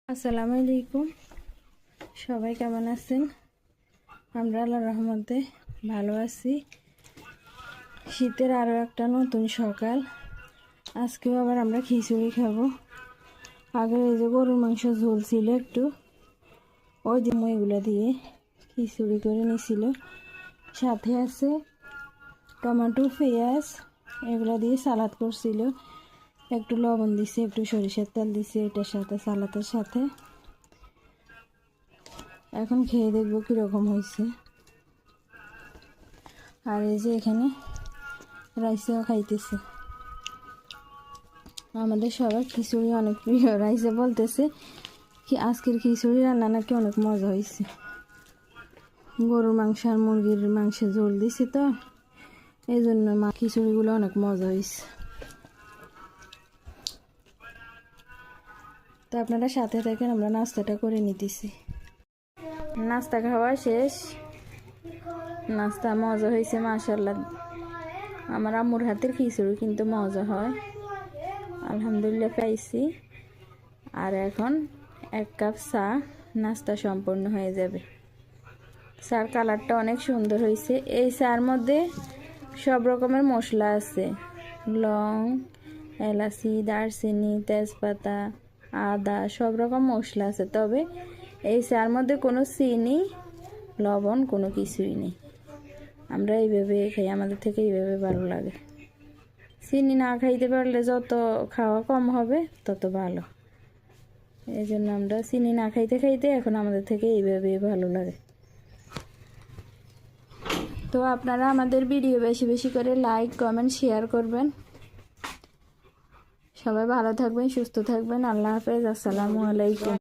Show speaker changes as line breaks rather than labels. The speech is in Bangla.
আসসালামু আলাইকুম। সবাই কেমন আছেন? আমরা আল্লাহর রহমতে ভালো আছি। শীতের আরও একটা নতুন সকাল। আজকেও আবার আমরা খিচুড়ি খাবো। আগের এই যে গরুর মাংস ঝোল ছিল একটু, ওই দিন এগুলো দিয়ে খিচুড়ি করে নিয়েছিল। সাথে আছে টমেটো, পেঁয়াজ, এগুলো দিয়ে সালাদ করছিল। একটু লবণ দিছে, একটু সরিষার তেল দিছে এটার সাথে, সালাদের সাথে। এখন খেয়ে দেখবো কীরকম হয়েছে। আর এই যে এখানে রাইসাও খাইতেছে। আমাদের সবার খিচুড়ি অনেক প্রিয়। রাইসা বলতেছে কি আজকের খিচুড়ি রান্না নাকি অনেক মজা হয়েছে। গরুর মাংস আর মুরগির মাংসে ঝোল দিছে, তো এই জন্য খিচুড়িগুলো অনেক মজা হয়েছে। তো আপনারা সাথে থাকেন, আমরা নাস্তাটা করে নিতেছি। নাস্তা খাওয়া শেষ। নাস্তা মজা হয়েছে মাশাআল্লাহ। আমার আম্মুর হাতের খিচুড়ি কিন্তু মজা হয়, আলহামদুলিল্লাহ পাইছি। আর এখন 1 কাপ চা, নাস্তা সম্পূর্ণ হয়ে যাবে। চার কালারটা অনেক সুন্দর হয়েছে। এই চার মধ্যে সব রকমের মশলা আছে, লং, এলাচি, দারচিনি, তেজপাতা, আদা, সব রকম মশলা আছে। তবে এই চার মধ্যে কোনো চিনি, লবণ কোনো কিছুই নেই। আমরা এইভাবে খাই, আমাদের থেকে এইভাবে ভালো লাগে। চিনি না খাইতে পারলে যত খাওয়া কম হবে তত ভালো। এই জন্য আমরা চিনি না খাইতে খাইতে এখন আমাদের থেকে এইভাবে ভালো লাগে। তো আপনারা আমাদের ভিডিও বেশি বেশি করে লাইক, কমেন্ট, শেয়ার করবেন। সবাই ভালো থাকবেন, সুস্থ থাকবেন। আল্লাহ হাফেজ। আসসালামু আলাইকুম।